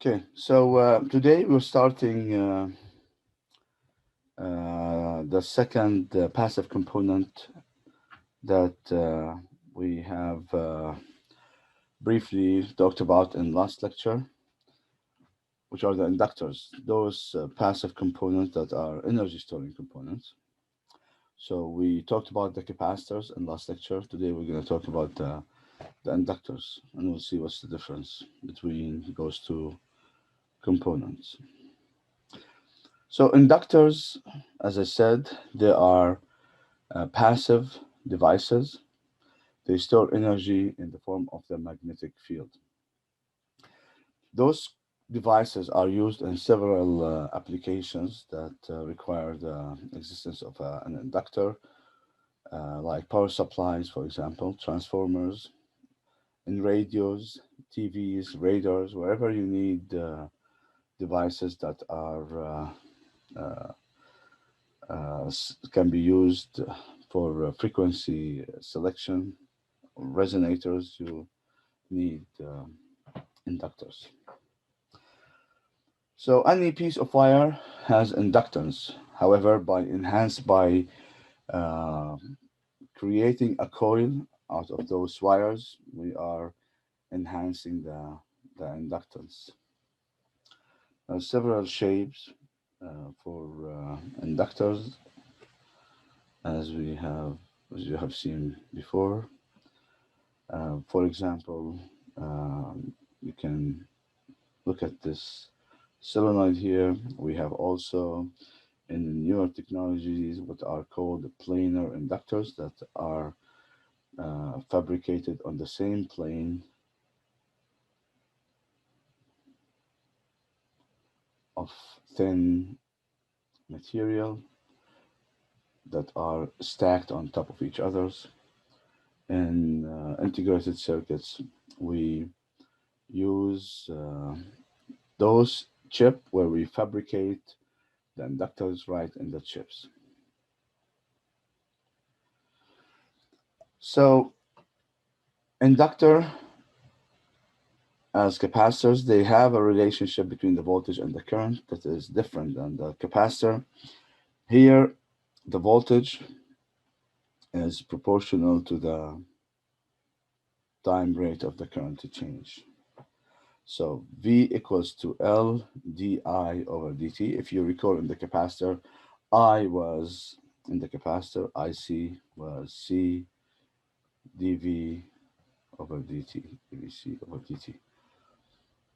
Okay, so today we're starting the second passive component that we have briefly talked about in last lecture, which are the inductors, those passive components that are energy storing components. So we talked about the capacitors in last lecture. Today we're going to talk about the inductors, and we'll see what's the difference between those two components. So inductors, as I said, they are passive devices. They store energy in the form of the magnetic field. Those devices are used in several applications that require the existence of an inductor, like power supplies, for example, transformers, in radios, TVs, radars, wherever you need devices that are can be used for frequency selection, resonators, you need inductors. So any piece of wire has inductance. However, by enhanced by uh, creating a coil out of those wires, we are enhancing the inductance. Several shapes for inductors, as we have as you have seen before. For example, you can look at this solenoid here. We have also in newer technologies what are called planar inductors that are fabricated on the same plane of thin material that are stacked on top of each others. In integrated circuits, we use those chip where we fabricate the inductors right in the chips. So inductor as capacitors, they have a relationship between the voltage and the current that is different than the capacitor. Here, the voltage is proportional to the time rate of the current to change. So V equals to L di over dt. If you recall in the capacitor, I was in the capacitor, IC was C dV over dt, dVc over dt.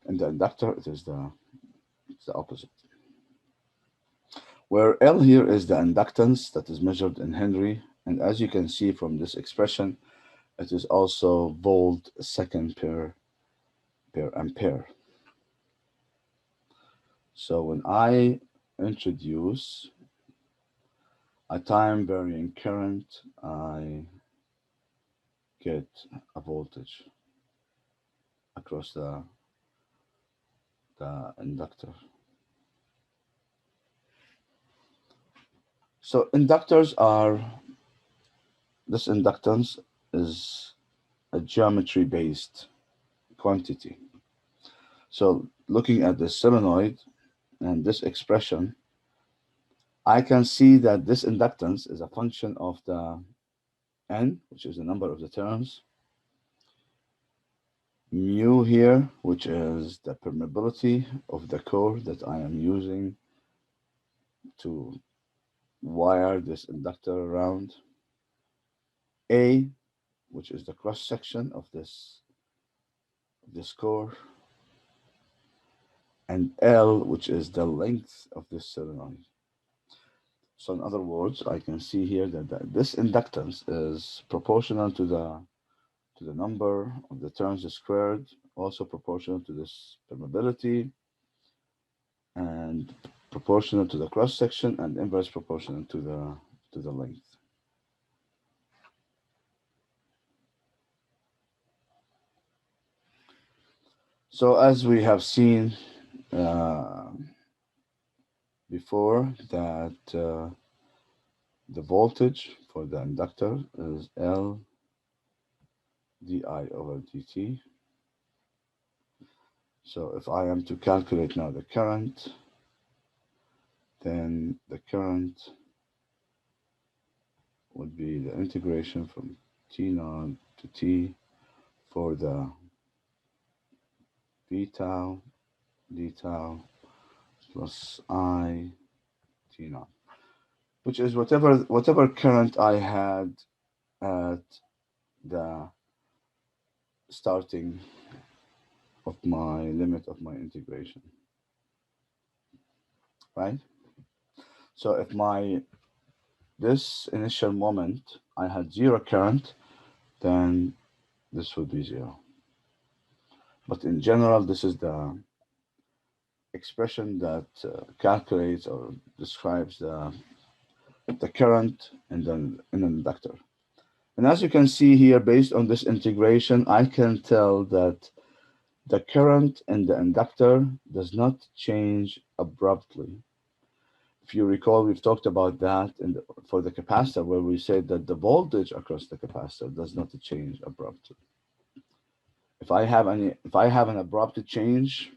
In the inductor, it's the opposite. Where L here is the inductance that is measured in Henry, and as you can see from this expression, it is also volt second per ampere. So when I introduce a time varying current, I get a voltage across the inductor. So inductors are, this inductance is a geometry based quantity. So looking at the solenoid and this expression, I can see that this inductance is a function of the n, which is the number of the turns, mu here, which is the permeability of the core that I am using to wire this inductor around, A, which is the cross section of this core, and L, which is the length of this solenoid. So in other words, I can see here that this inductance is proportional to the number of the turns squared, also proportional to this permeability, and proportional to the cross section, and inverse proportional to the length. So as we have seen uh, before, that the voltage for the inductor is L di over dt. So if I am to calculate now the current, then the current would be the integration from T naught to T for the B tau d tau plus I T naught, which is whatever current I had at the starting of my limit of my integration, right? So if this initial moment I had zero current, then this would be zero. But in general, this is the expression that calculates or describes the current in an inductor. And as you can see here, based on this integration, I can tell that the current in the inductor does not change abruptly. If you recall, we've talked about that for the capacitor, where we said that the voltage across the capacitor does not change abruptly. If I have an abrupt change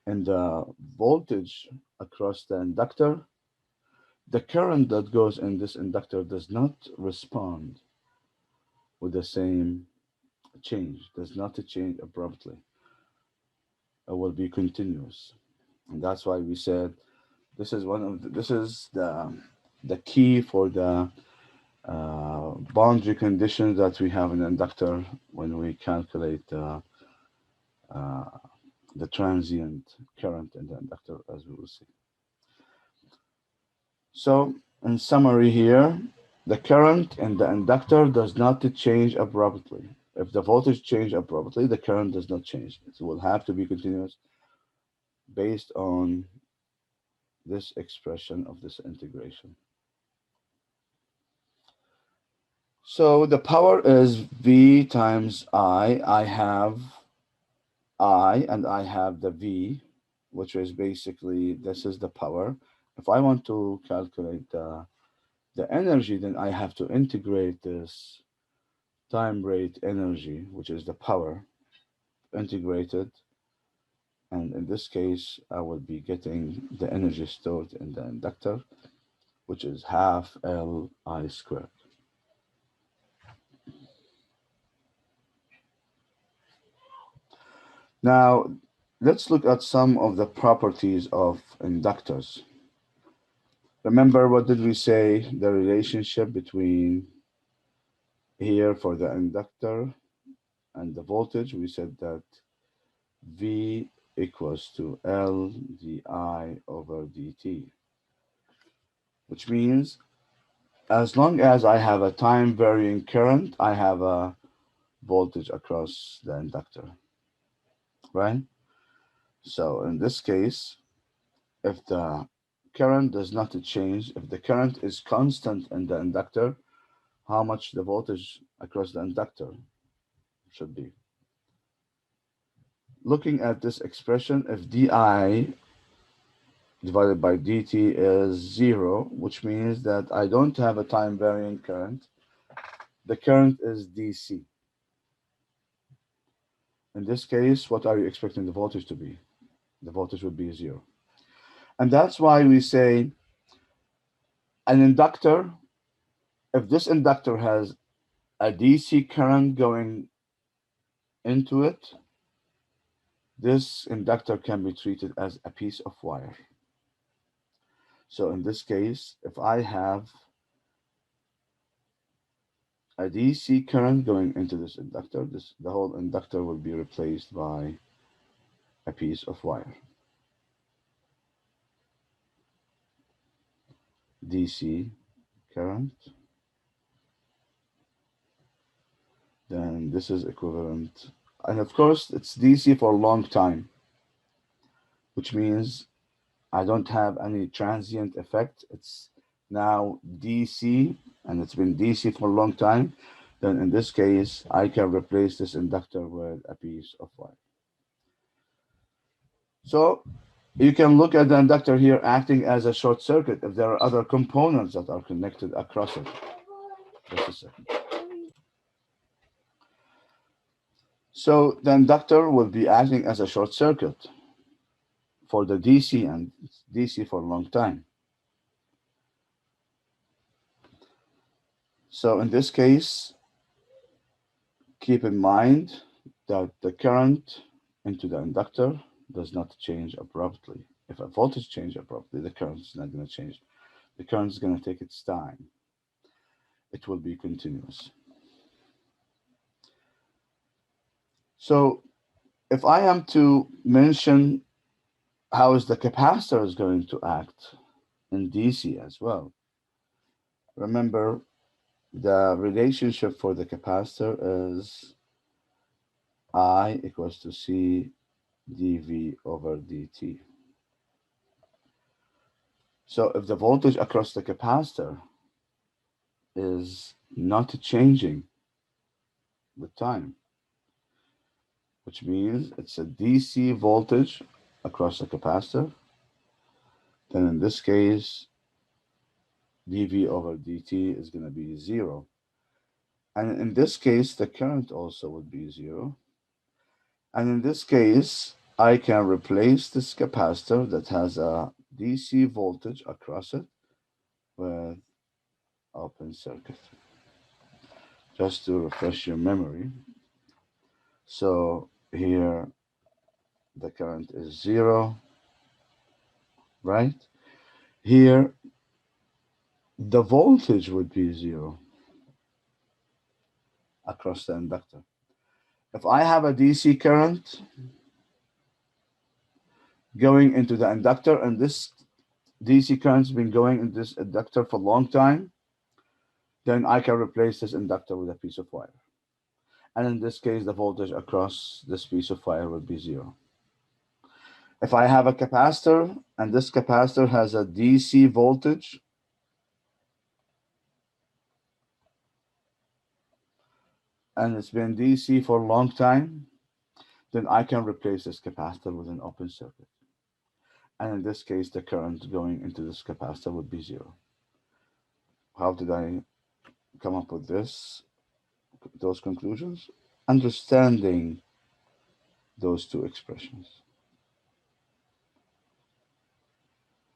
in the voltage across the inductor, the current that goes in this inductor does not respond with the same change, does not change abruptly. It will be continuous. And that's why we said this is the key for the boundary conditions that we have in the inductor when we calculate uh, the transient current in the inductor, as we will see. So, in summary here, the current in the inductor does not change abruptly. If the voltage changes abruptly, the current does not change. It will have to be continuous based on this expression of this integration. So the power is V times I. I have I and I have the V, which is basically, this is the power. If I want to calculate the energy, then I have to integrate this time rate energy, which is the power, integrated. And in this case, I will be getting the energy stored in the inductor, which is half Li squared. Now, let's look at some of the properties of inductors. Remember, what did we say? The relationship between here for the inductor and the voltage, we said that V equals to L di over dt, which means as long as I have a time varying current, I have a voltage across the inductor, right? So in this case, if the current does not change, if the current is constant in the inductor, how much the voltage across the inductor should be. Looking at this expression, if di divided by dt is 0, which means that I don't have a time varying current, the current is DC. In this case, what are you expecting the voltage to be? The voltage would be 0. And that's why we say an inductor, if this inductor has a DC current going into it, this inductor can be treated as a piece of wire. So in this case, if I have a DC current going into this inductor, the whole inductor will be replaced by a piece of wire. DC current, then this is equivalent, and of course it's DC for a long time, which means I don't have any transient effect. It's now DC, and it's been DC for a long time. Then in this case, I can replace this inductor with a piece of wire. So you can look at the inductor here acting as a short circuit if there are other components that are connected across it. Just a second. So the inductor will be acting as a short circuit for the DC and DC for a long time. So in this case, keep in mind that the current into the inductor does not change abruptly. If a voltage changes abruptly, the current is not going to change. The current is going to take its time. It will be continuous. So if I am to mention how is the capacitor is going to act in DC as well, remember the relationship for the capacitor is I equals to C dV over dt. So if the voltage across the capacitor is not changing with time, which means it's a DC voltage across the capacitor, then in this case, dV over dt is going to be 0. And in this case, the current also would be 0. And in this case, I can replace this capacitor that has a DC voltage across it with open circuit. Just to refresh your memory. So here the current is 0, right? Here the voltage would be 0 across the inductor. If I have a DC current going into the inductor, and this DC current's been going in this inductor for a long time, then I can replace this inductor with a piece of wire. And in this case, the voltage across this piece of wire would be 0. If I have a capacitor, and this capacitor has a DC voltage, and it's been DC for a long time, then I can replace this capacitor with an open circuit. And in this case, the current going into this capacitor would be 0. How did I come up with those conclusions? Understanding those two expressions.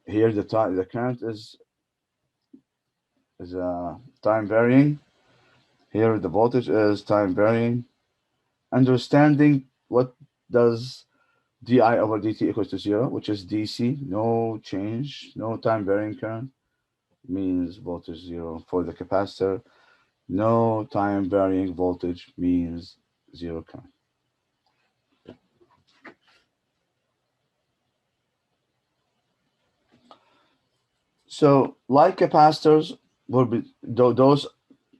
Here the current is time varying. Here the voltage is time varying. Understanding what does di over dt equals to 0, which is DC, no change, no time varying current, means voltage 0. For the capacitor, no time varying voltage means 0 current. So like capacitors will be those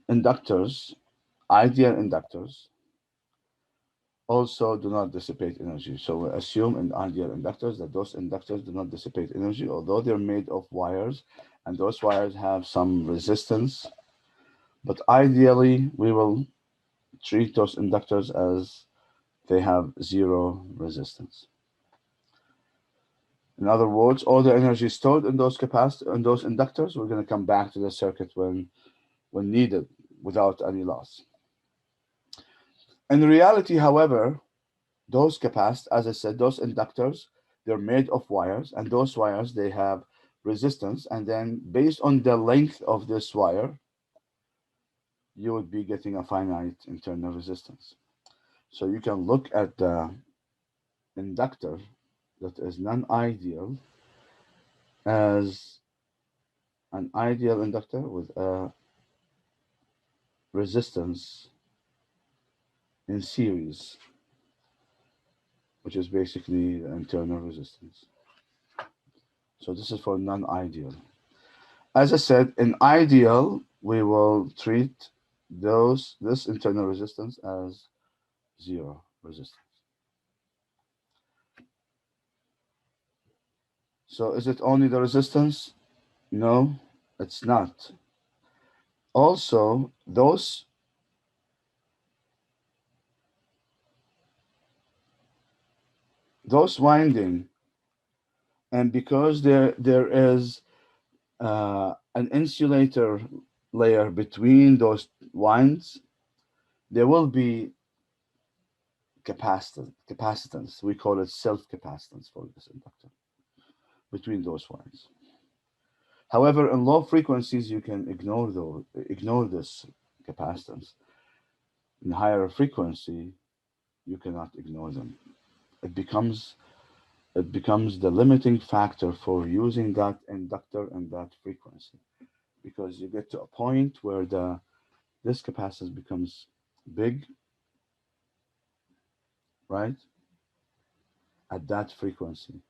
inductors, ideal inductors, also do not dissipate energy. So we assume in ideal inductors that those inductors do not dissipate energy, although they're made of wires, and those wires have some resistance. But ideally, we will treat those inductors as they have 0 resistance. In other words, all the energy stored in those inductors, we're going to come back to the circuit when needed without any loss. In reality, however, those capacitors, as I said, those inductors, they're made of wires, and those wires, they have resistance, and then based on the length of this wire, you would be getting a finite internal resistance. So you can look at the inductor that is non-ideal as an ideal inductor with a resistance in series, which is basically the internal resistance. So this is for non-ideal. As I said, in ideal, we will treat this internal resistance as 0 resistance. So is it only the resistance? No, it's not. Also, those winding, and because there is an insulator layer between those winds, there will be capacitance. We call it self-capacitance for this inductor between those wires. However, in low frequencies, you can ignore this capacitance. In higher frequency, you cannot ignore them. It becomes the limiting factor for using that inductor and that frequency, because you get to a point where this capacitance becomes big, right, at that frequency,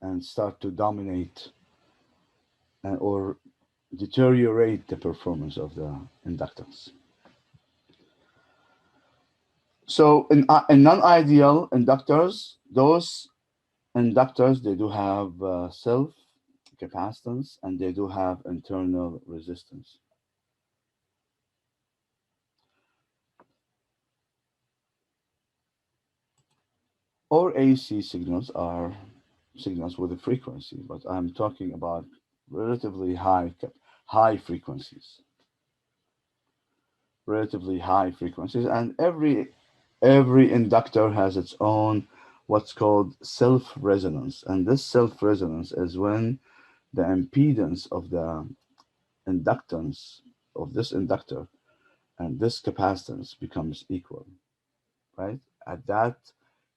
and start to dominate or deteriorate the performance of the inductance. So in non-ideal inductors, those inductors, they do have self capacitance and they do have internal resistance. Or AC signals are signals with a frequency, but I'm talking about relatively high frequencies. Relatively high frequencies, and every inductor has its own what's called self-resonance, and this self-resonance is when the impedance of the inductance of this inductor and this capacitance becomes equal, right? At that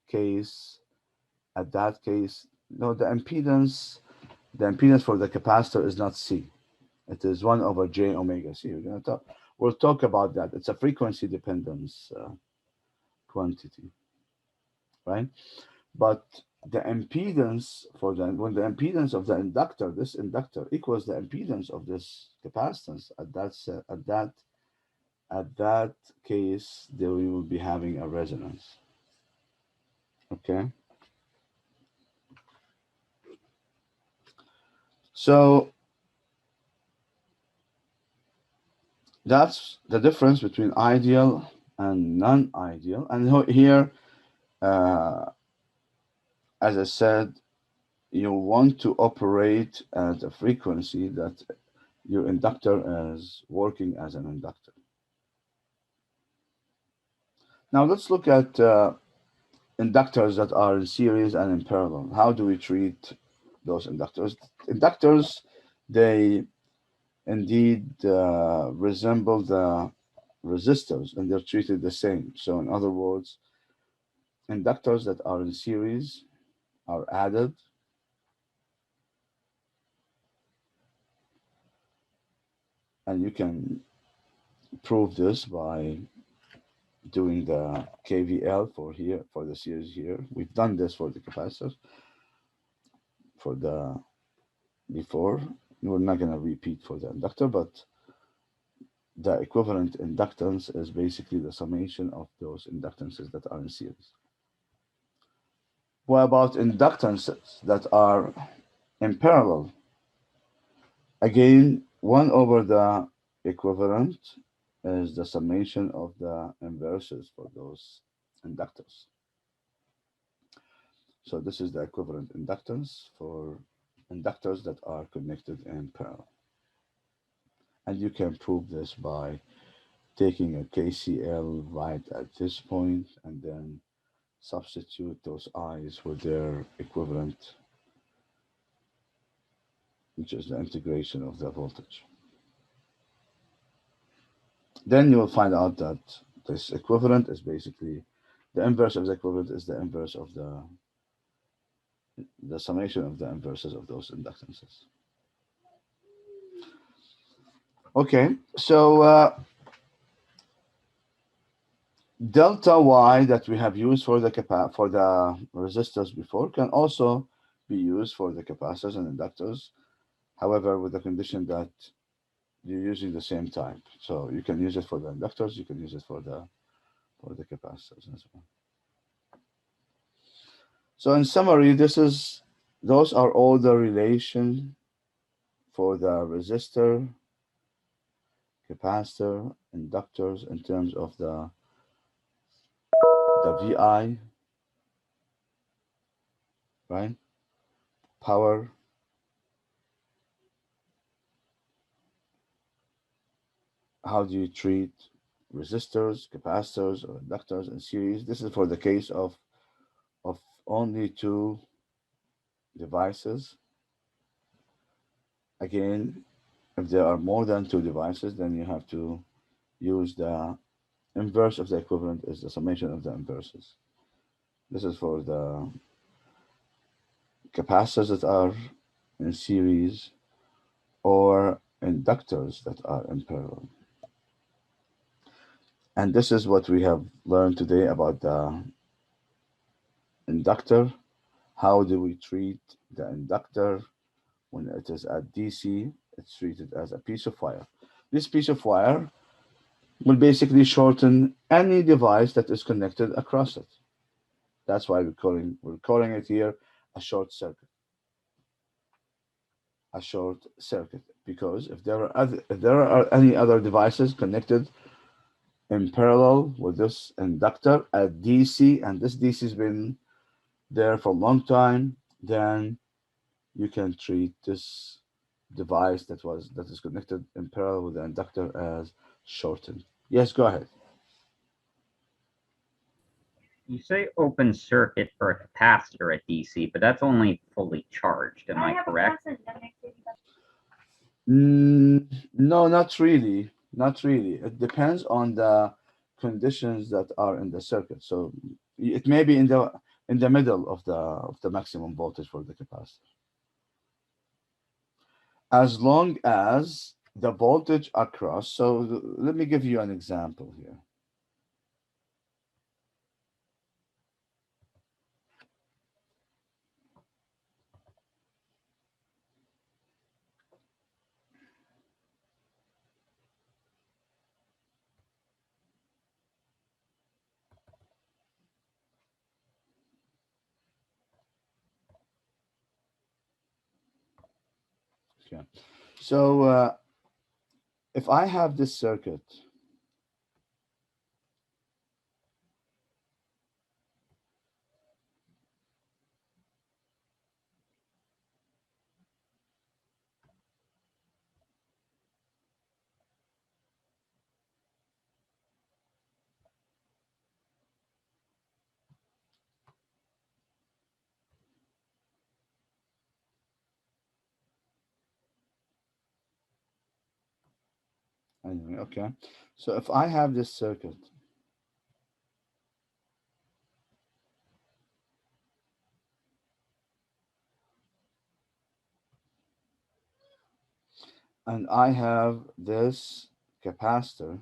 case, no, the impedance for the capacitor is not C. It is 1 over j omega C. We'll talk about that. It's a frequency dependence quantity, right? But the impedance when the impedance of the inductor, this inductor, equals the impedance of this capacitance, at that case, then we will be having a resonance. Okay. So that's the difference between ideal and non-ideal. And here, as I said, you want to operate at a frequency that your inductor is working as an inductor. Now let's look at inductors that are in series and in parallel. How do we treat those inductors? Inductors, they indeed resemble the resistors, and they're treated the same. So in other words, inductors that are in series are added, and you can prove this by doing the KVL for the series here. We've done this for the capacitors before. We're not going to repeat for the inductor, but the equivalent inductance is basically the summation of those inductances that are in series. What about inductances that are in parallel? Again, 1 over the equivalent is the summation of the inverses for those inductors. So this is the equivalent inductance for inductors that are connected in parallel. And you can prove this by taking a KCL right at this point and then substitute those i's with their equivalent, which is the integration of the voltage. Then you will find out that this equivalent is basically the inverse of the equivalent is the inverse of the summation of the inverses of those inductances. Okay, so delta Y that we have used for the resistors before can also be used for the capacitors and inductors. However, with the condition that you're using the same type. So you can use it for the inductors, you can use it for the capacitors as well. So in summary, those are all the relation for the resistor, capacitor, inductors in terms of the VI, right? Power, how do you treat resistors, capacitors, or inductors in series. This is for the case of only two devices. Again, if there are more than two devices, then you have to use the inverse of the equivalent is the summation of the inverses. This is for the capacitors that are in series or inductors that are in parallel. And this is what we have learned today about the inductor. How do we treat the inductor when it is at DC? It's treated as a piece of wire. This piece of wire will basically shorten any device that is connected across it. That's why we're calling it here a short circuit. A short circuit, because if there are any other devices connected in parallel with this inductor at DC, and this DC has been there for a long time, then you can treat this device that is connected in parallel with the inductor as shortened. Yes, go ahead. You say open circuit for a capacitor at DC, but that's only fully charged. Am I correct? No, not really. Not really. It depends on the conditions that are in the circuit. So it may be in the middle of the maximum voltage for the capacitor. As long as the voltage across. So let me give you an example here. Okay. So if I have this circuit anyway, okay. So if I have this circuit and I have this capacitor,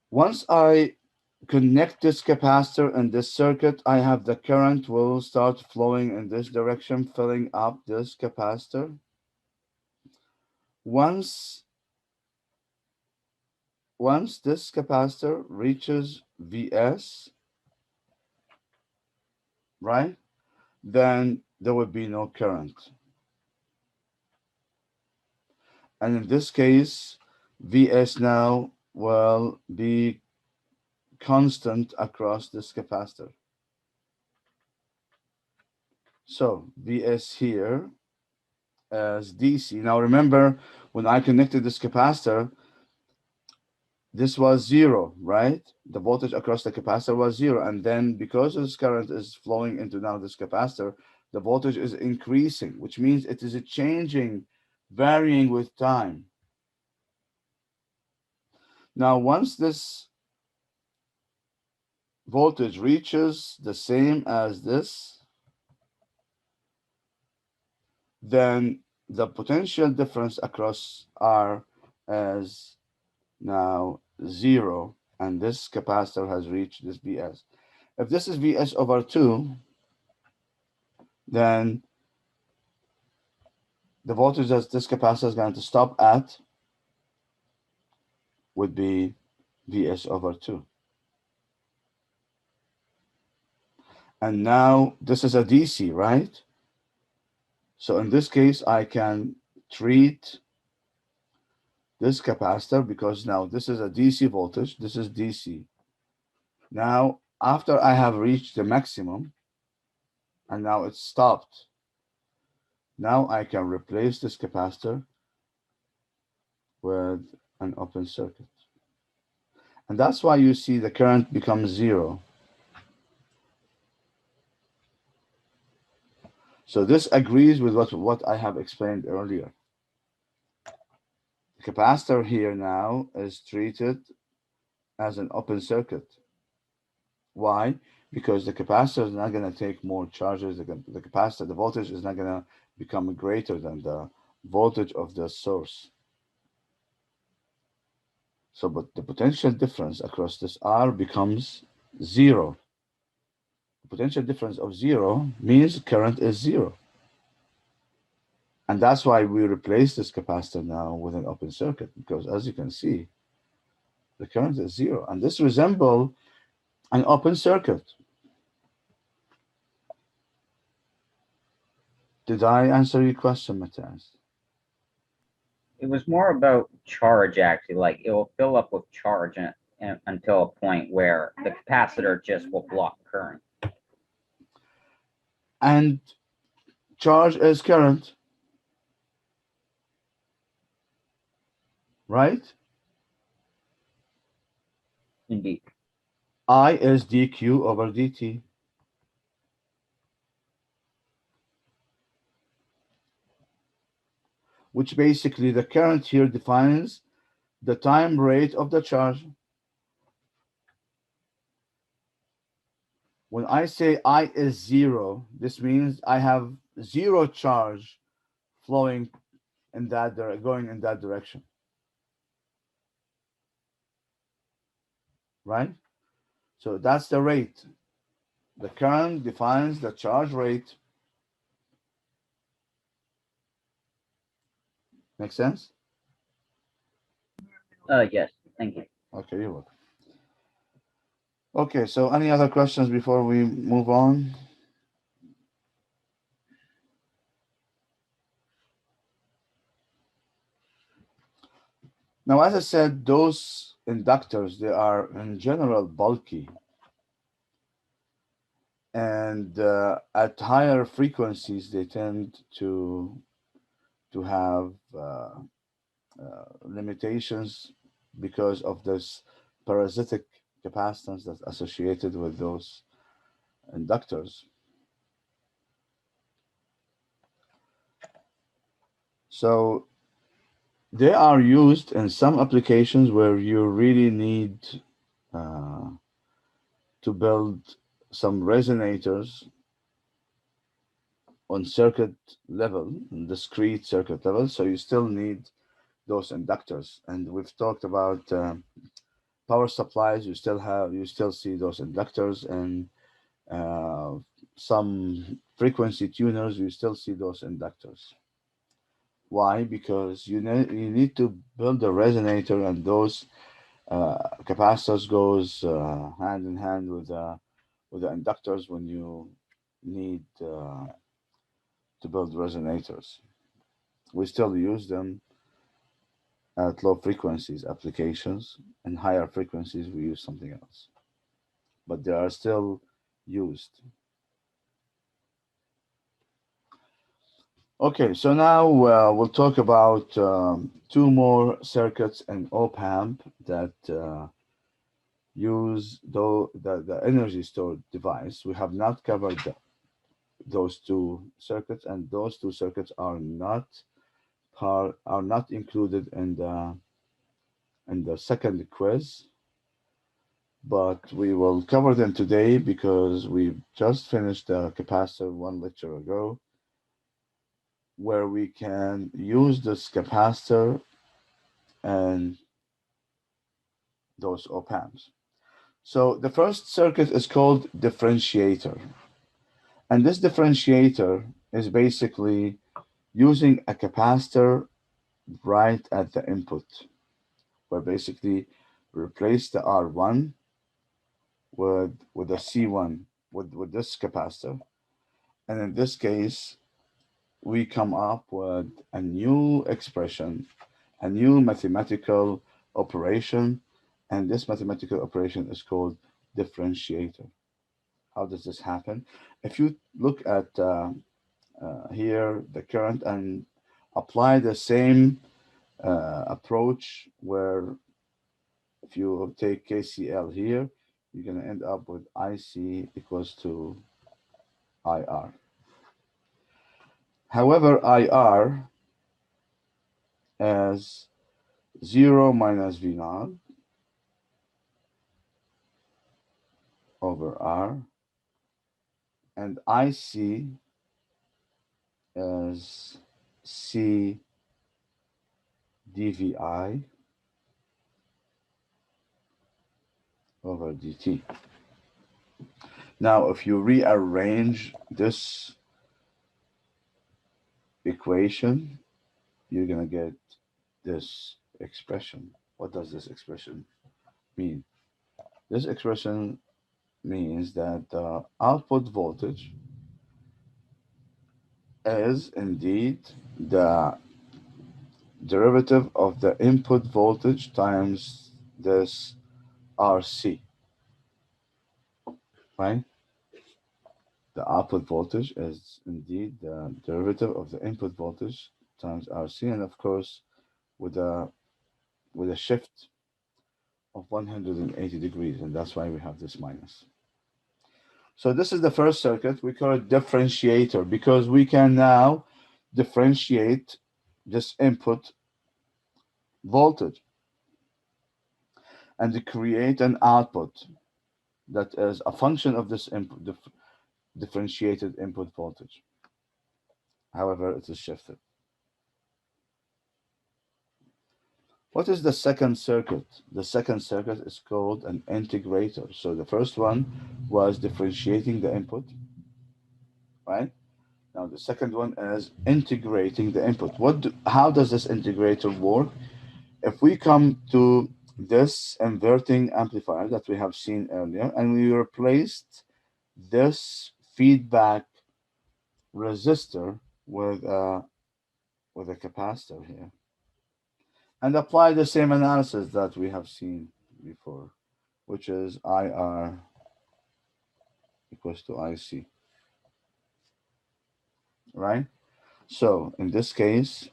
once I connect this capacitor and this circuit, I have the current will start flowing in this direction, filling up this capacitor. Once once this capacitor reaches Vs, right, then there would be no current. And in this case, Vs now will be constant across this capacitor. So Vs here as DC. Now remember, when I connected this capacitor, this was zero, right? The voltage across the capacitor was zero. And then because this current is flowing into now this capacitor, the voltage is increasing, which means it is changing, varying with time. Now, once this voltage reaches the same as this, then the potential difference across R as now zero, and this capacitor has reached this Vs. If this is Vs over 2, then the voltage that this capacitor is going to stop at would be Vs over 2. And now this is a DC, right? So in this case, I can treat this capacitor because now this is a DC voltage, this is DC. Now, after I have reached the maximum, and now it's stopped, now I can replace this capacitor with an open circuit. And that's why you see the current becomes zero. So this agrees with what I have explained earlier. The capacitor here now is treated as an open circuit. Why? Because the capacitor is not going to take more charges. The capacitor, the voltage is not going to become greater than the voltage of the source. So, but the potential difference across this R becomes zero. The potential difference of zero means current is zero. And that's why we replace this capacitor now with an open circuit, because as you can see, the current is zero. And this resembles an open circuit. Did I answer your question, Matthias? It was more about charge, actually. Like it will fill up with charge until a point where the capacitor just will block current. And charge is current, right? Indeed. I is dq over dt. Which basically the current here defines the time rate of the charge. When I say I is zero, this means I have zero charge flowing in that going in that direction. Right? So that's the rate. The current defines the charge rate. Make sense? Yes, thank you. Okay, you're welcome. Okay, so any other questions before we move on? Now, as I said, those inductors, they are in general bulky. And at higher frequencies, they tend to have limitations because of this parasitic capacitance that's associated with those inductors. So they are used in some applications where you really need to build some resonators on circuit level, discrete circuit level. So you still need those inductors. And we've talked about power supplies. You still see those inductors, and some frequency tuners. You still see those inductors. Why? Because you need to build a resonator, and those capacitors goes hand in hand with the inductors when you need to build resonators. We still use them at low frequencies applications, and higher frequencies we use something else. But they are still used. Okay, so now we'll talk about two more circuits in Op-Amp that use the energy stored device. We have not covered those two circuits, and those two circuits are not included in the second quiz, but we will cover them today because we just finished the capacitor one lecture ago, where we can use this capacitor and those op-amps. So the first circuit is called differentiator. And this differentiator is basically using a capacitor right at the input, where basically replace the R1 with a C1 with this capacitor. And in this case, we come up with a new expression, a new mathematical operation, and this mathematical operation is called differentiator. How does this happen? If you look at here the current and apply the same approach where if you take KCL here, you're going to end up with IC equals to IR. However, IR as 0 minus V naught over R, and IC as C dVi over dt. Now, if you rearrange this equation, you're going to get this expression. What does this expression mean? This expression means that the output voltage is indeed the derivative of the input voltage times this RC, right? The output voltage is indeed the derivative of the input voltage times RC, and of course, with a shift of 180 degrees, and that's why we have this minus. So this is the first circuit. We call it differentiator because we can now differentiate this input voltage and create an output that is a function of this input, differentiated input voltage. However, it is shifted. What is the second circuit? The second circuit is called an integrator. So the first one was differentiating the input, right? Now the second one is integrating the input. How does this integrator work? If we come to this inverting amplifier that we have seen earlier, and we replaced this feedback resistor with a capacitor here, and apply the same analysis that we have seen before, which is IR equals to IC, right? So in this case,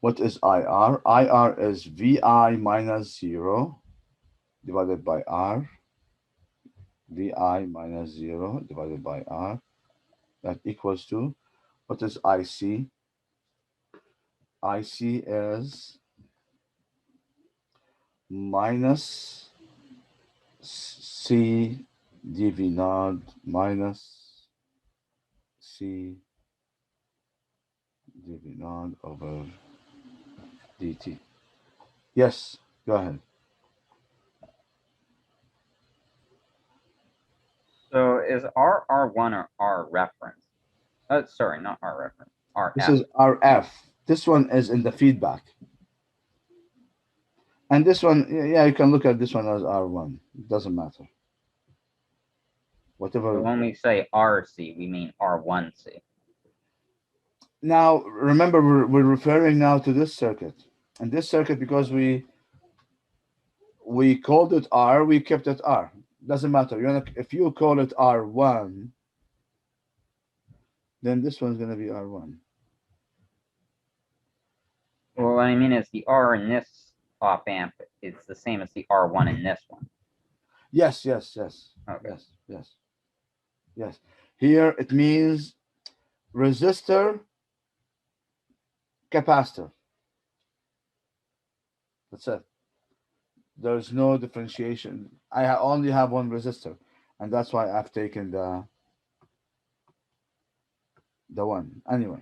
what is IR? IR is VI minus 0 divided by R, VI minus 0 divided by R, that equals to, what is IC? IC is minus C dV naught minus C dV naught over dt. Yes, go ahead. So is R R1 or R reference? Sorry, not R reference. This RF. is RF. This one is in the feedback. And this one, yeah, you can look at this one as R1. It doesn't matter. Whatever. So when we say RC, we mean R1C. Now, remember, we're referring now to this circuit. And this circuit, because we called it R, we kept it R. Doesn't matter. If you call it R1, then this one's going to be R1. Well, what I mean is the R in this op-amp is the same as the R1 in this one. Yes. Okay. Yes. Here it means resistor, capacitor. That's it. There's no differentiation. I only have one resistor, and that's why I've taken the one. Anyway,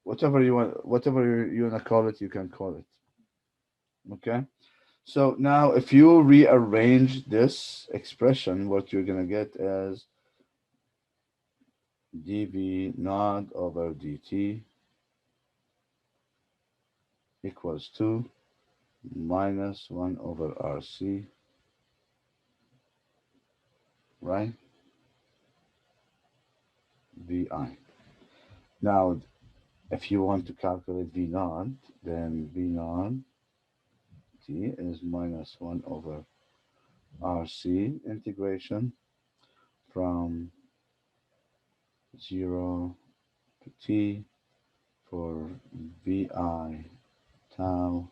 whatever you wanna call it, you can call it. Okay. So now, if you rearrange this expression, what you're gonna get is dV naught over dt equals to minus 1 over RC, right? VI. Now, if you want to calculate V naught, then V naught T is minus 1 over RC integration from 0 to T for VI tau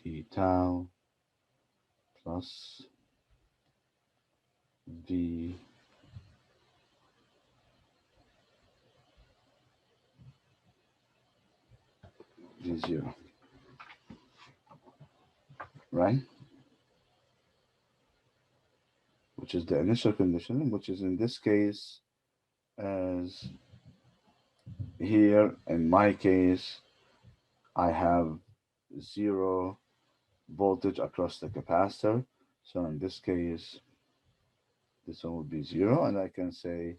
E tau plus V V0, right? Which is the initial condition, which is in this case as here in my case, I have 0 voltage across the capacitor. So in this case, this one would be 0, and I can say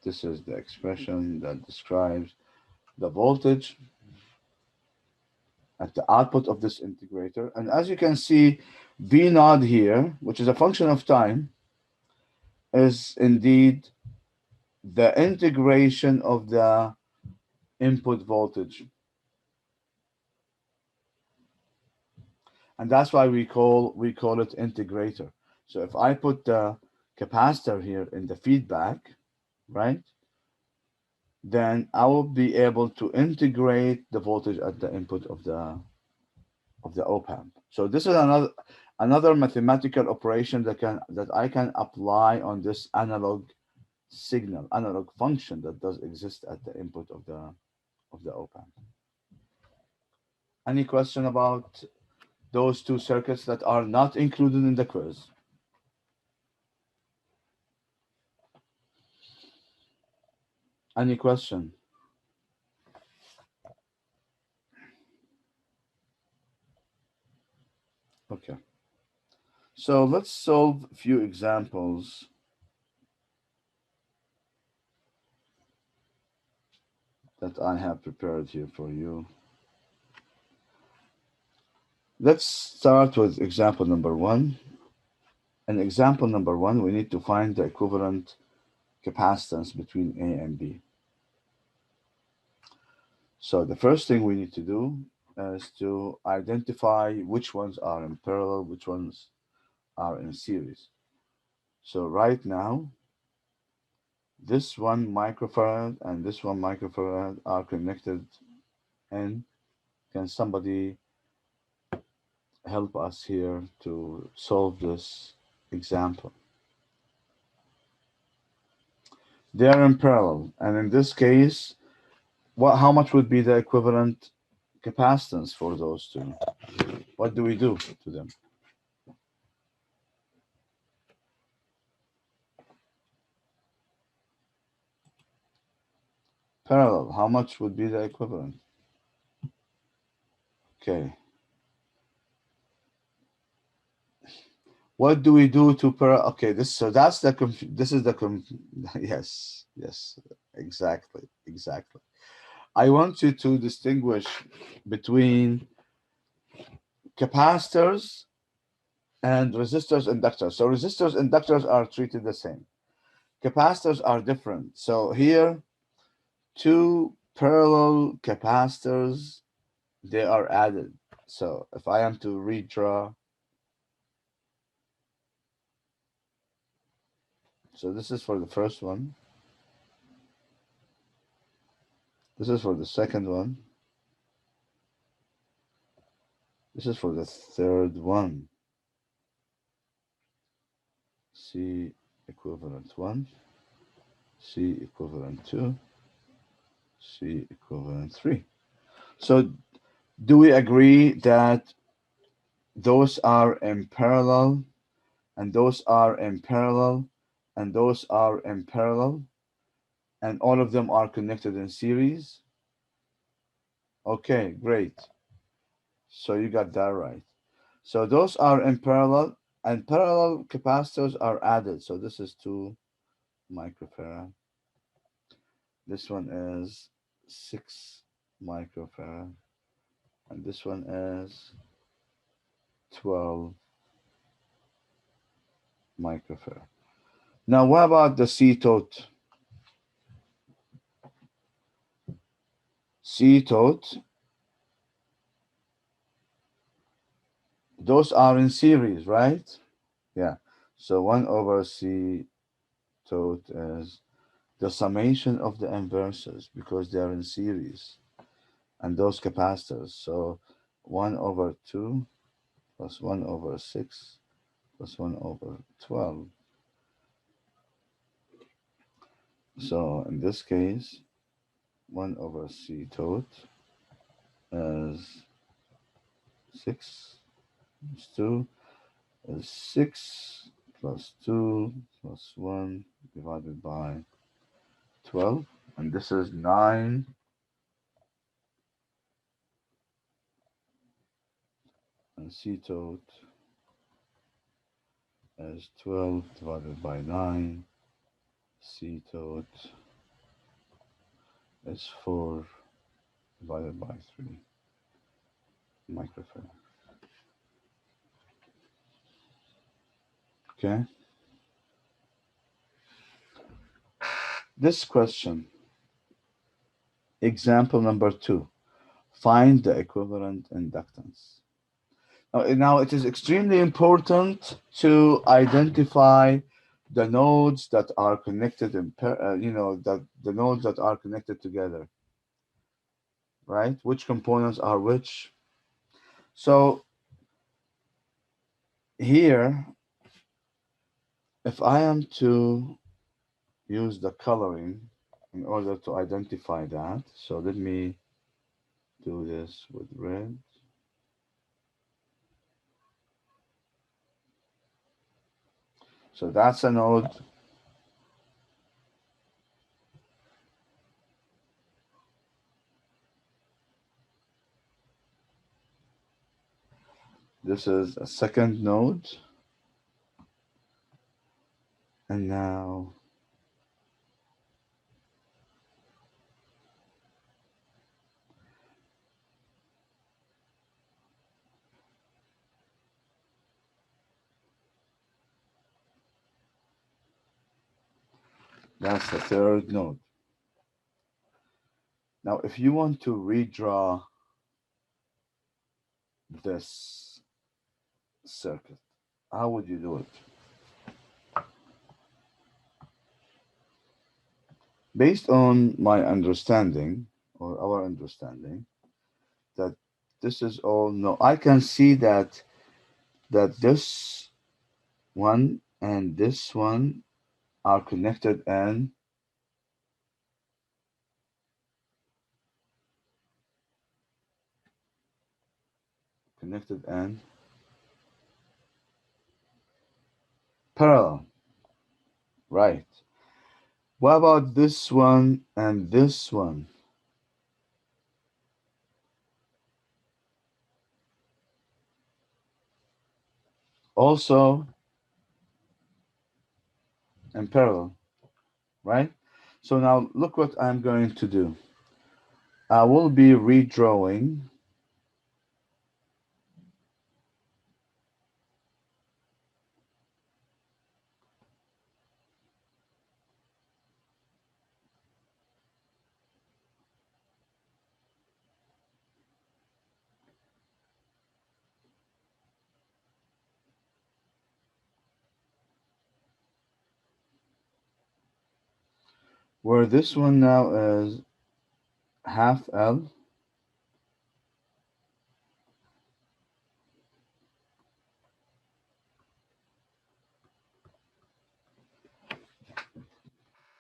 this is the expression that describes the voltage at the output of this integrator. And as you can see, V naught here, which is a function of time, is indeed the integration of the input voltage. And that's why we call it integrator. So if I put the capacitor here in the feedback, right, then I will be able to integrate the voltage at the input of the op-amp. So this is another mathematical operation that I can apply on this analog signal, analog function that does exist at the input of the op-amp. Any question about those two circuits that are not included in the quiz? Any question? Okay. So let's solve a few examples that I have prepared here for you. Let's start with example number 1. In example number 1, we need to find the equivalent capacitance between A and B. So the first thing we need to do is to identify which ones are in parallel, which ones are in series. So right now, this 1 microfarad and this 1 microfarad are connected. And can somebody help us here to solve this example? They are in parallel, and in this case, how much would be the equivalent capacitance for those two? What do we do to them? Parallel, how much would be the equivalent? Okay. What do we do to okay, this is the yes, exactly. I want you to distinguish between capacitors and resistors, inductors. So resistors, inductors are treated the same. Capacitors are different. So here, 2 parallel capacitors, they are added. So if I am to redraw, so this is for the first one. This is for the second one. This is for the third one. C equivalent 1, C equivalent 2, C equivalent 3. So do we agree that those are in parallel, and those are in parallel, and those are in parallel, and all of them are connected in series? Okay, great. So you got that right. So those are in parallel, and parallel capacitors are added. So this is 2 microfarad. This one is 6 microfarad. And this one is 12 microfarad. Now, what about the C tot? C tot, those are in series, right? Yeah. So 1 over C tot is the summation of the inverses because they are in series and those capacitors. So 1 over 2 plus 1 over 6 plus 1 over 12. So in this case, 1 over C tot is 6 plus 2 is 6 plus 2 plus 1 divided by 12. And this is 9. And C tot is 12 divided by 9. C tot is 4 divided by 3 microfarad. Okay. This question, example number 2, find the equivalent inductance. Now it is extremely important to identify the nodes that are connected in that the nodes that are connected together, right? Which components are which? So here, if I am to use the coloring in order to identify that, so let me do this with red. So that's a node. This is a second node. And now that's the third node. Now, if you want to redraw this circuit, how would you do it? Based on my understanding, or our understanding, that this is all no, I can see that this one and this one are connected and parallel, right? What about this one and this one? Also in parallel, right? So now look what I'm going to do. I will be redrawing where this one now is half L.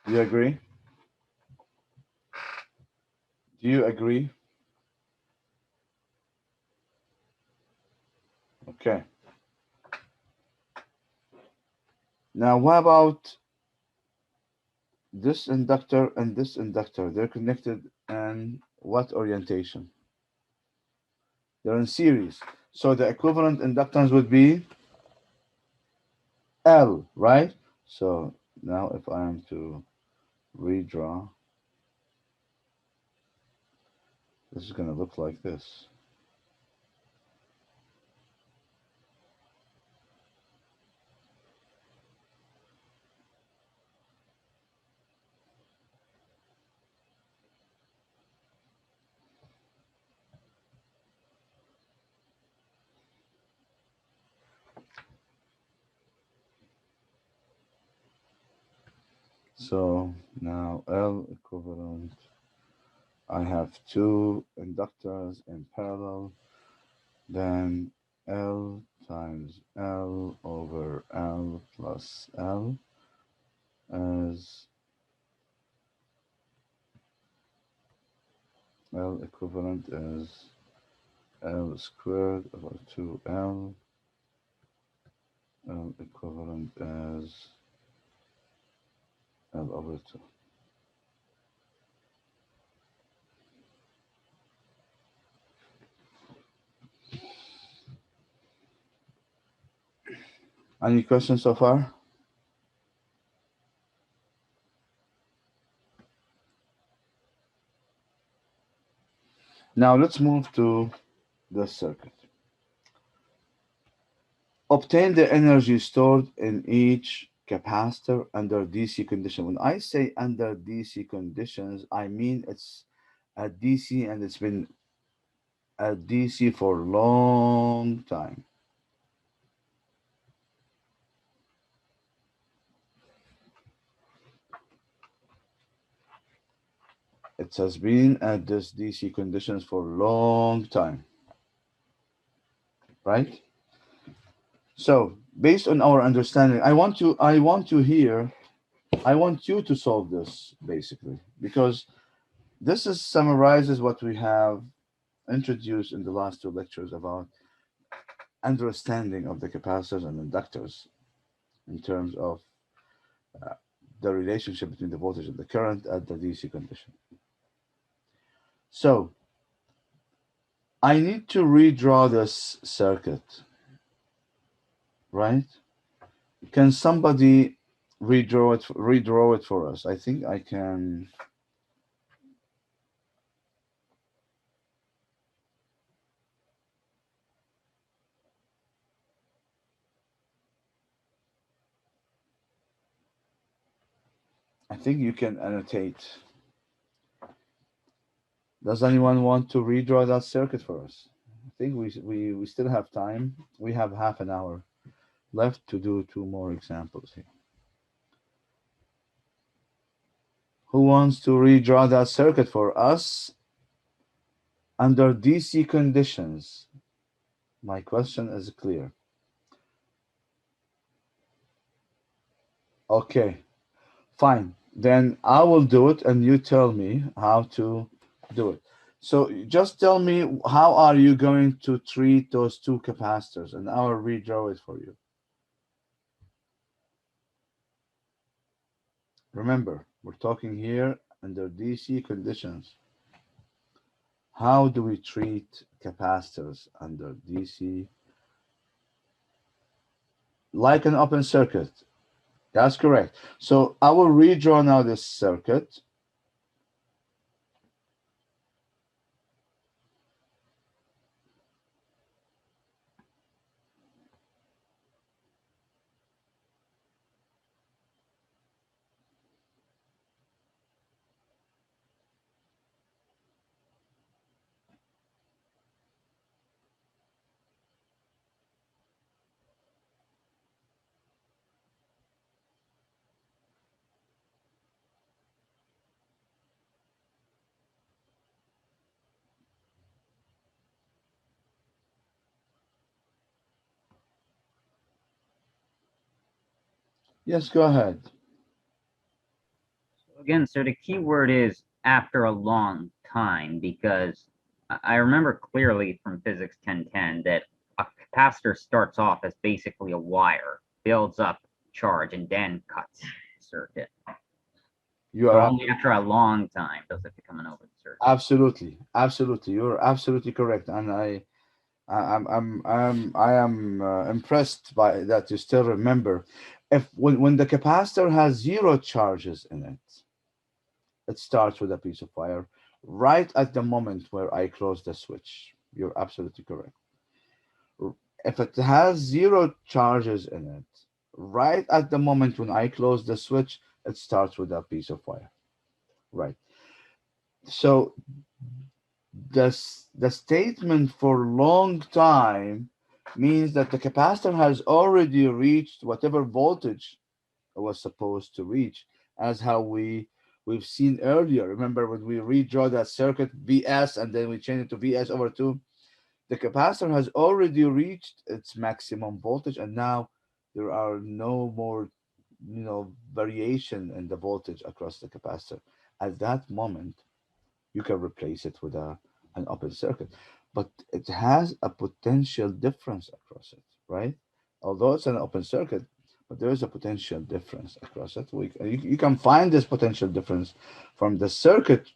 Do you agree? Do you agree? Okay. Now what about this inductor and this inductor? They're connected in what orientation? They're in series. So the equivalent inductance would be L, right? So now if I am to redraw, this is going to look like this. So now L equivalent, I have two inductors in parallel. then L times L over L plus L as L equivalent as L squared over 2L, L equivalent as L over 2. Any questions so far? Now let's move to the circuit. Obtain the energy stored in each capacitor under DC condition. When I say under DC conditions, I mean it's at DC and it's been at DC for a long time. It has been at this DC conditions for a long time, right? So based on our understanding, I want you to solve this basically, because this is summarizes what we have introduced in the last two lectures about understanding of the capacitors and inductors in terms of uh, the relationship between the voltage and the current at the DC condition. So I need to redraw this circuit, right? Can somebody redraw it for us? I think I can. I think you can annotate. Does anyone want to redraw that circuit for us? I think we still have time. We have half an hour left to do two more examples here. Who wants to redraw that circuit for us under DC conditions? My question is clear. Okay, fine. Then I will do it and you tell me how to do it. So just tell me, how are you going to treat those two capacitors, and I will redraw it for you. Remember, we're talking here under DC conditions. How do we treat capacitors under DC? Like an open circuit. That's correct. So I will redraw now this circuit. Yes, go ahead. Again, so the key word is after a long time, because I remember clearly from physics 1010 that a capacitor starts off as basically a wire, builds up charge, and then cuts the circuit. You So are only after a long time does it become an open circuit. absolutely. You're absolutely correct, and I am impressed by that. You still remember, if when the capacitor has zero charges in it, it starts with a piece of wire right at the moment where I close the switch. You're absolutely correct. If it has zero charges in it, right at the moment when I close the switch, it starts with a piece of wire. Right. So the statement for long time means that the capacitor has already reached whatever voltage it was supposed to reach, as how we've seen earlier. Remember when we redraw that circuit Vs and then we change it to Vs over 2, The capacitor has already reached its maximum voltage, and now there are no more, variation in the voltage across the capacitor. At that moment, you can replace it with an open circuit, but it has a potential difference across it, right? Although it's an open circuit, but there is a potential difference across it. You can find this potential difference from the circuit,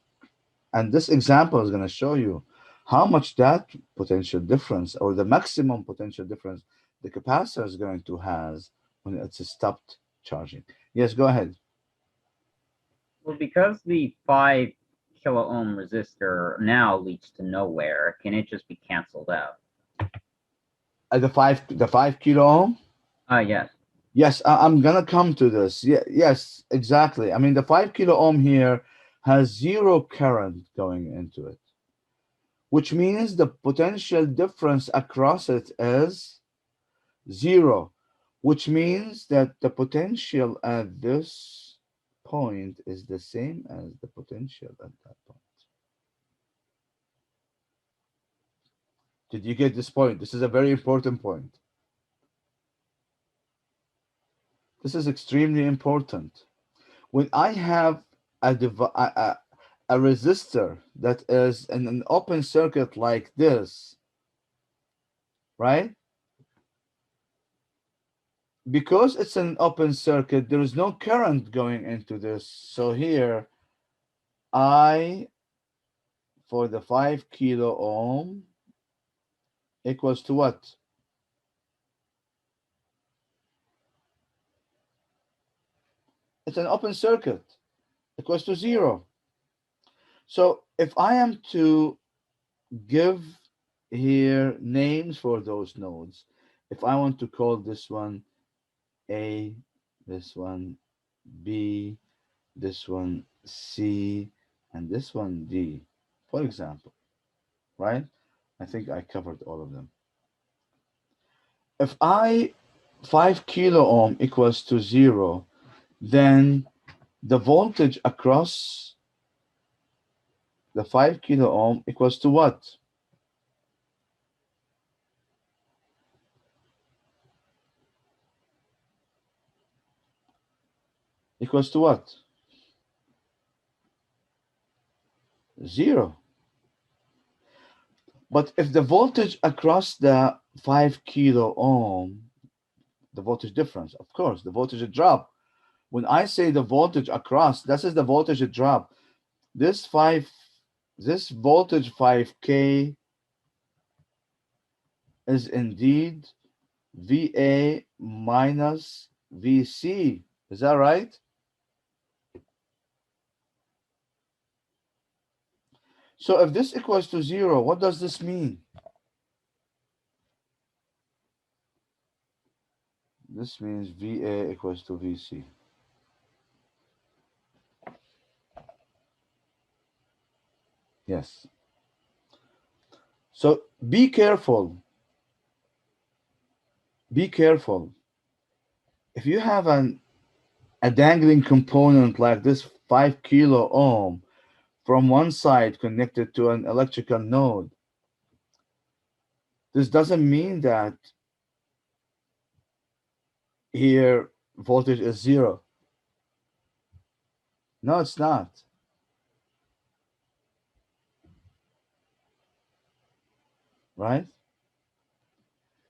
and this example is going to show you how much that potential difference, or the maximum potential difference, the capacitor is going to has when it's stopped charging. Yes, go ahead. Well, because the 5 kilo ohm resistor now leads to nowhere, can it just be canceled out? The five kilo ohm. Yes. Yes, I'm gonna come to this. Yeah, yes, exactly. I mean, the 5 kilo ohm here has zero current going into it, which means the potential difference across it is zero, which means that the potential at this point is the same as the potential at that point. Did you get this point? This is a very important point. This is extremely important. When I have a resistor that is in an open circuit like this, right? Because it's an open circuit, there is no current going into this. So here, I, for the 5 kilo ohm, equals to what? It's an open circuit, equals to zero. So if I am to give here names for those nodes, if I want to call this one A, this one B, this one C, and this one D, for example, right? I think I covered all of them. If 5 kilo ohm equals to zero, then the voltage across the 5 kilo ohm equals to what? Equals to what? Zero. But if the voltage across the 5 kilo ohm, the voltage difference, of course, the voltage drop. When I say the voltage across, this is the voltage drop. This voltage 5K is indeed VA minus VC. Is that right? So if this equals to zero, what does this mean? This means VA equals to VC. Yes. So be careful. Be careful. If you have a dangling component like this 5 kilo ohm from one side connected to an electrical node, this doesn't mean that here voltage is zero. No, it's not. Right?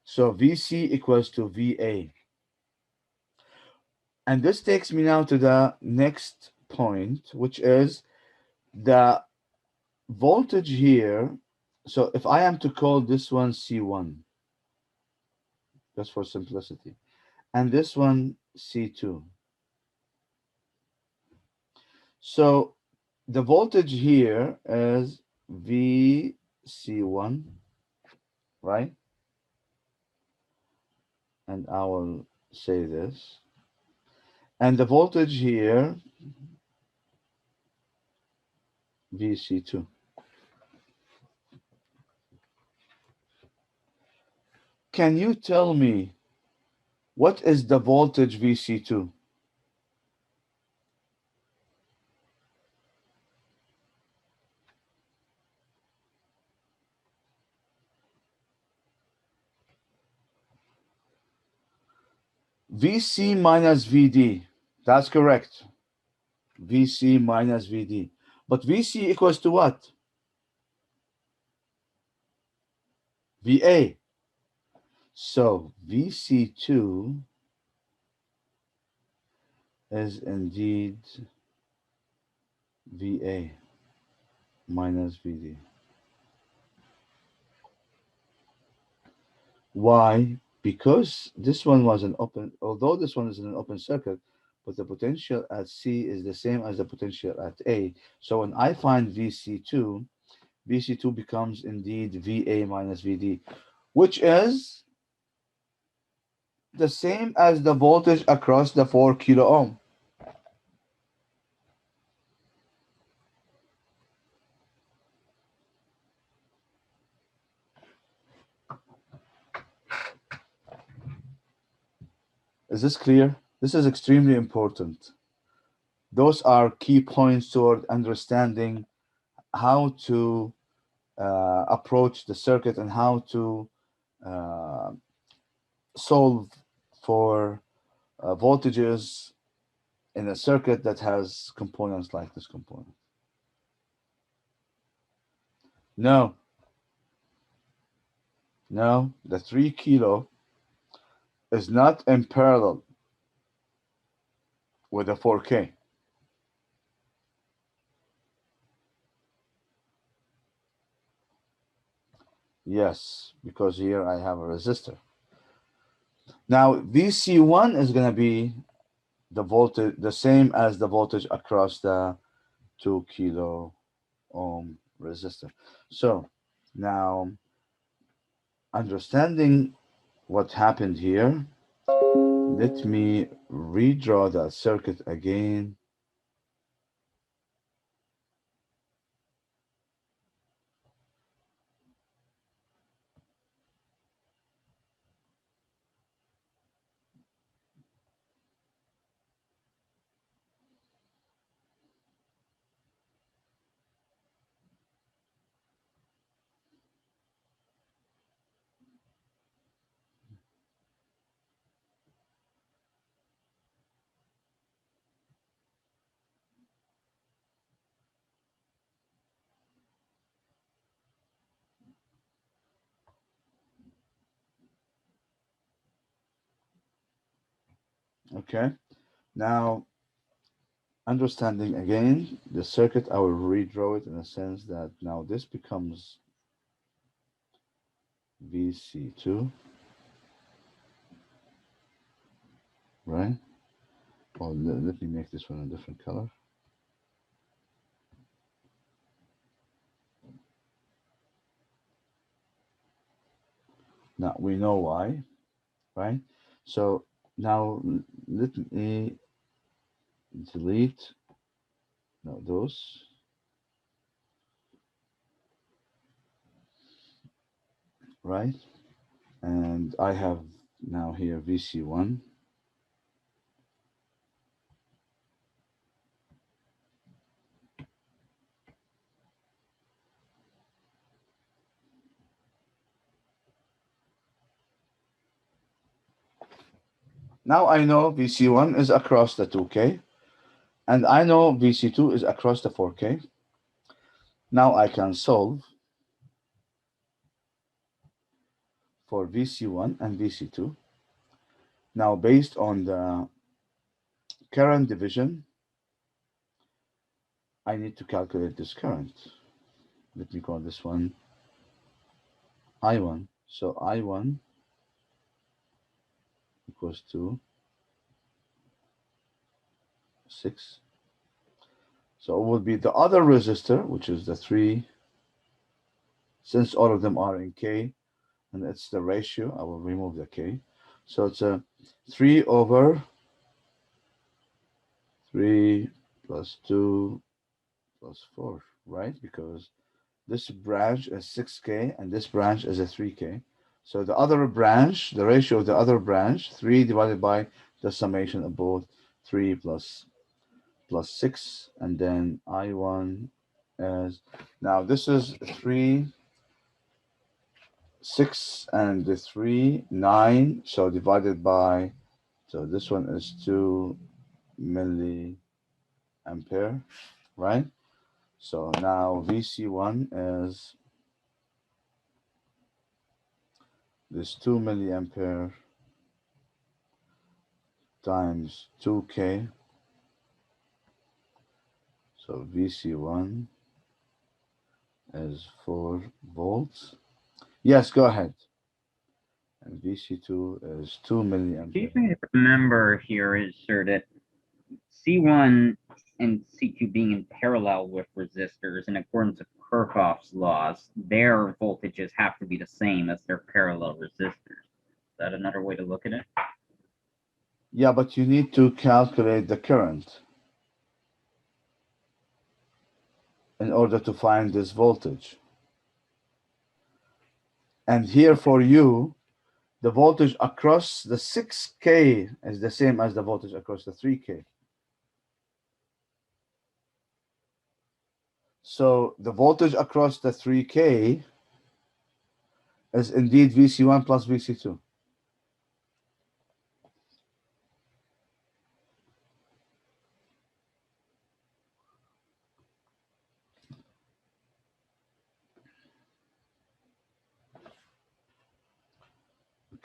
So VC equals to VA. And this takes me now to the next point, which is the voltage here. So if I am to call this one C1, just for simplicity, and this one C2. So the voltage here is VC1, right? And I will say this. And the voltage here, VC2. Can you tell me what is the voltage VC2? VC minus VD. That's correct. VC minus VD. But VC equals to what? VA. So VC2 is indeed VA minus VD. Why? Because this one was an open, although this one is an open circuit, but the potential at C is the same as the potential at A. So when I find VC2, VC2 becomes indeed VA minus VD, which is the same as the voltage across the 4 kilo ohm. Is this clear? This is extremely important. Those are key points toward understanding how to approach the circuit and how to uh, solve for voltages in a circuit that has components like this component. No, no, the 3 kilo is not in parallel with the 4K. Yes, because here I have a resistor. Now VC1 is going to be the voltage, the same as the voltage across the 2 kilo ohm resistor. So now, understanding what happened here, let me redraw that circuit again. Okay, now understanding again the circuit, I will redraw it in a sense that now this becomes VC2, right? Well, let me make this one a different color. Now we know why, right? So now let me delete those, right? And I have now here VC1. Now I know VC1 is across the 2K, and I know VC2 is across the 4K. Now I can solve for VC1 and VC2. Now, based on the current division, I need to calculate this current. Let me call this one I1. So I1 equals to 6. So it would be the other resistor, which is the 3, since all of them are in K, and it's the ratio, I will remove the K. So it's a 3 over 3 plus 2 plus 4, right? Because this branch is 6K and this branch is a 3K. So the other branch, the ratio of the other branch, 3 divided by the summation of both 3 plus 6, and then I1 is, now this is 3, 6, and the 3, 9, so divided by So this one is 2 milliampere, right? So now VC1 is this 2 milliampere times 2K. So VC1 is 4 volts. Yes, go ahead. And VC2 is 2 The milliampere. thing to remember here is, sir, that C1 and C2 being in parallel with resistors in accordance with Kirchhoff's laws, their voltages have to be the same as their parallel resistors. Is that another way to look at it? Yeah, but you need to calculate the current in order to find this voltage. And here for you, the voltage across the 6K is the same as the voltage across the 3K. So the voltage across the 3K is indeed VC1 plus VC2.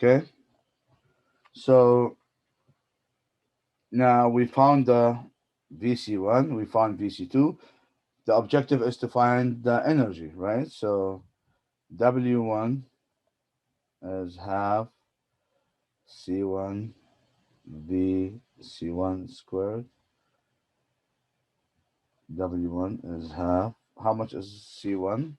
Okay? So now we found the VC1, we found VC2. The objective is to find the energy, right? So W1 is half C1 V C1 squared. W1 is half. How much is C1?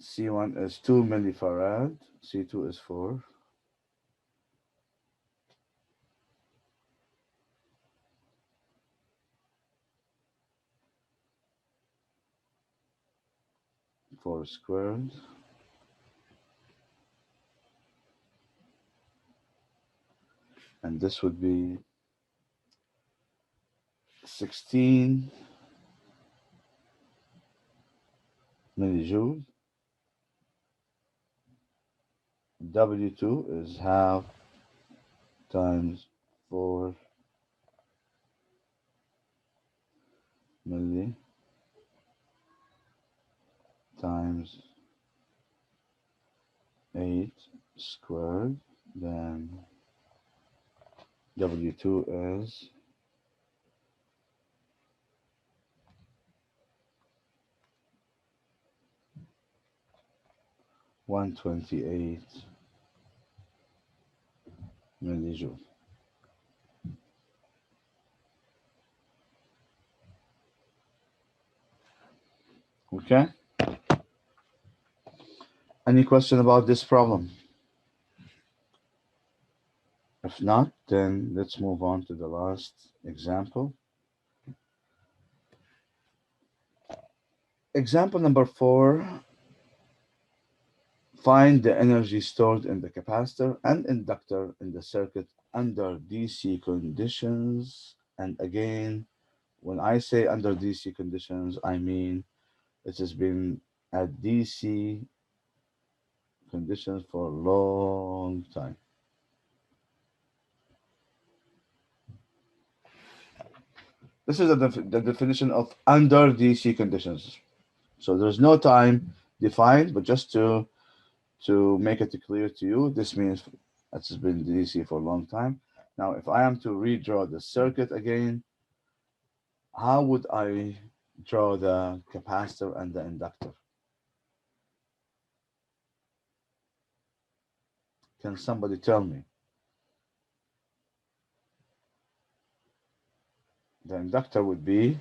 C1 is 2 millifarad. C2 is 4. Four squared. And this would be 16 millijoule. W2 is half times 4 milli times 8 squared. Then W2 is 128 millijoule. Okay? Any question about this problem? If not, then let's move on to the last example. Example number 4. Find the energy stored in the capacitor and inductor in the circuit under DC conditions. And again, when I say under DC conditions, I mean it has been at DC conditions for a long time. This is the definition of under DC conditions. So there's no time defined, but just to make it clear to you, this means it has been DC for a long time. Now, if I am to redraw the circuit again, how would I draw the capacitor and the inductor? Can somebody tell me? The inductor would be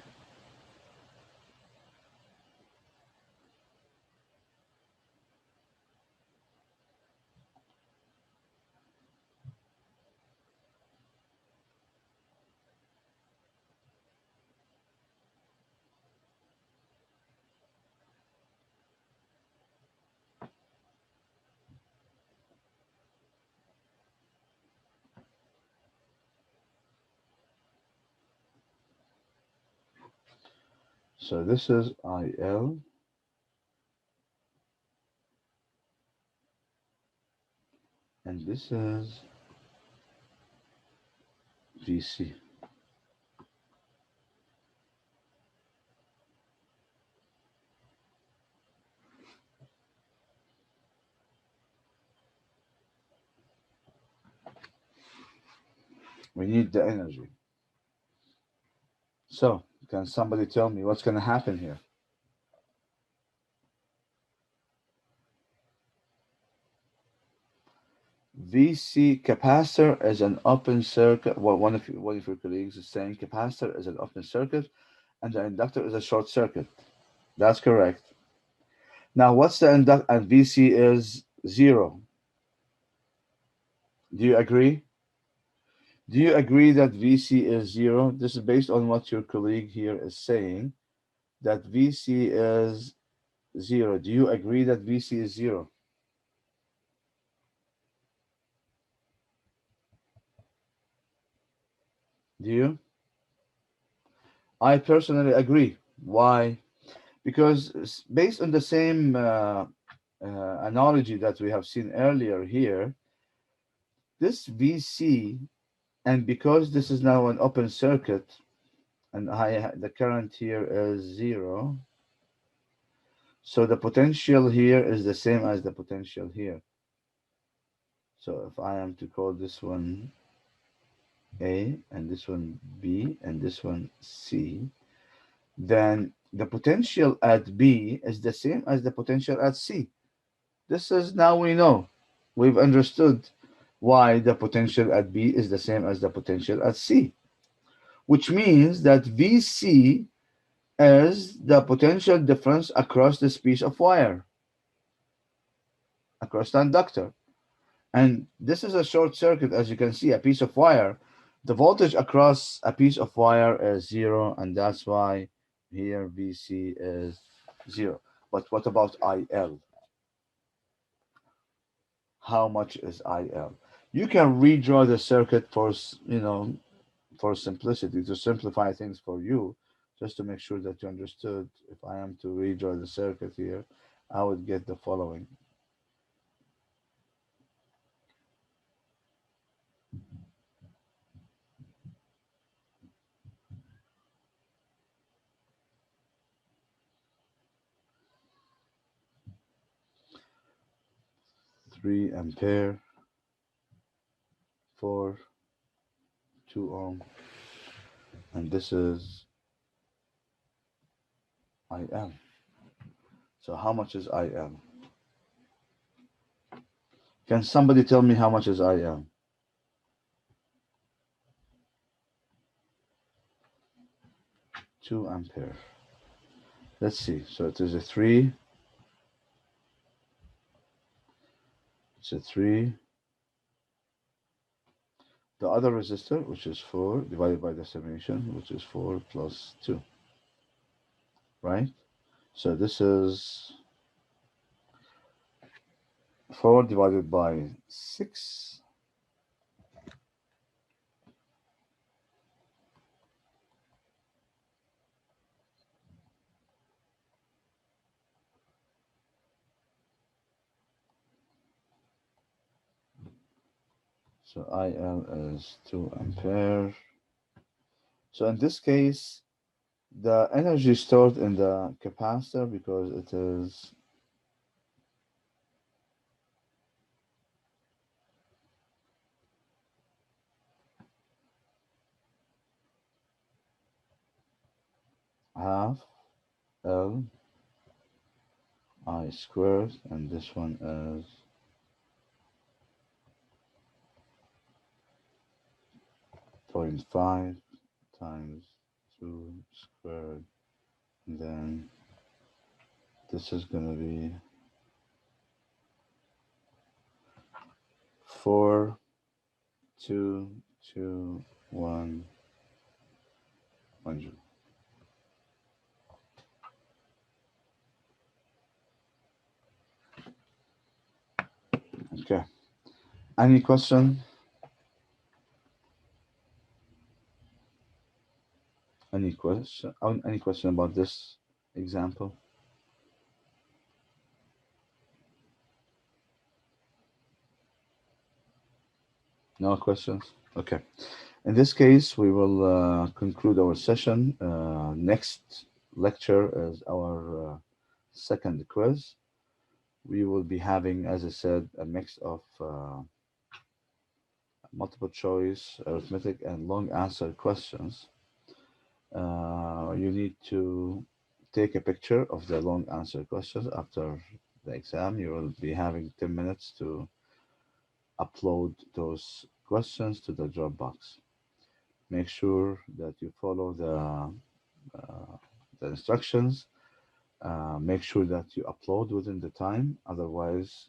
so this is IL and and this is VC. We need the energy. So, can somebody tell me what's going to happen here? VC capacitor is an open circuit. Well, one of your colleagues is saying capacitor is an open circuit and the inductor is a short circuit. That's correct. Now, what's the inductor? And VC is 0. Do you agree? Do you agree that VC is 0? This is based on what your colleague here is saying, that VC is 0. Do you agree that VC is 0? Do you? I personally agree. Why? Because based on the same analogy that we have seen earlier here, this VC, and because this is now an open circuit, and the current here is 0, so the potential here is the same as the potential here. So if I am to call this one A, and this one B, and this one C, then the potential at B is the same as the potential at C. This is now we know. We've understood why the potential at B is the same as the potential at C, which means that VC is the potential difference across this piece of wire, across the inductor. And this is a short circuit, as you can see, a piece of wire. The voltage across a piece of wire is 0, and that's why here VC is 0. But what about IL? How much is IL? You can redraw the circuit for, for simplicity, to simplify things for you, just to make sure that you understood. If I am to redraw the circuit here, I would get the following. Three ampere for 2 ohm, and this is IM. So how much is IM? Can somebody tell me how much is IM? 2 ampere. Let's see. So it is a 3. It's a 3. The other resistor, which is 4, divided by the summation, which is 4 plus 2. Right? So this is 4 divided by 6. So IL is 2 ampere. So in this case, the energy stored in the capacitor, because it is half L I squared, and this one is 0.5 times 2 squared, and then this is going to be 4, 2, 2, 1, 1 joule. Okay. Any question? Any question? Any question about this example? No questions? Okay. In this case, we will conclude our session. Next lecture is our second quiz. We will be having, as I said, a mix of multiple choice, arithmetic, and long answer questions. You need to take a picture of the long answer questions after the exam. You will be having 10 minutes to upload those questions to the Dropbox. Make sure that you follow the instructions. Make sure that you upload within the time, otherwise,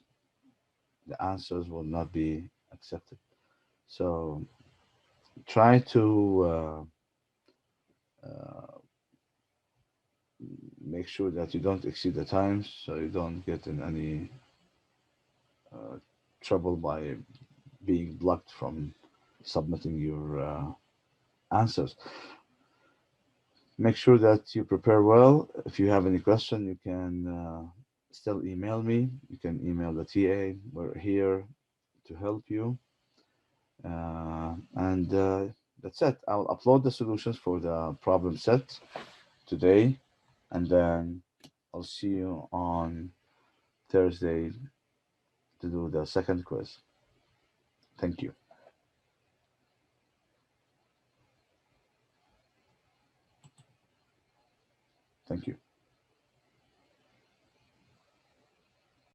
the answers will not be accepted. So try to uh, make sure that you don't exceed the times so you don't get in any uh, trouble by being blocked from submitting your answers. Make sure that you prepare well. If you have any question, you can still email me. You can email the TA. We're here to help you. And that's it. I'll upload the solutions for the problem set today, and then I'll see you on Thursday to do the second quiz. Thank you. Thank you.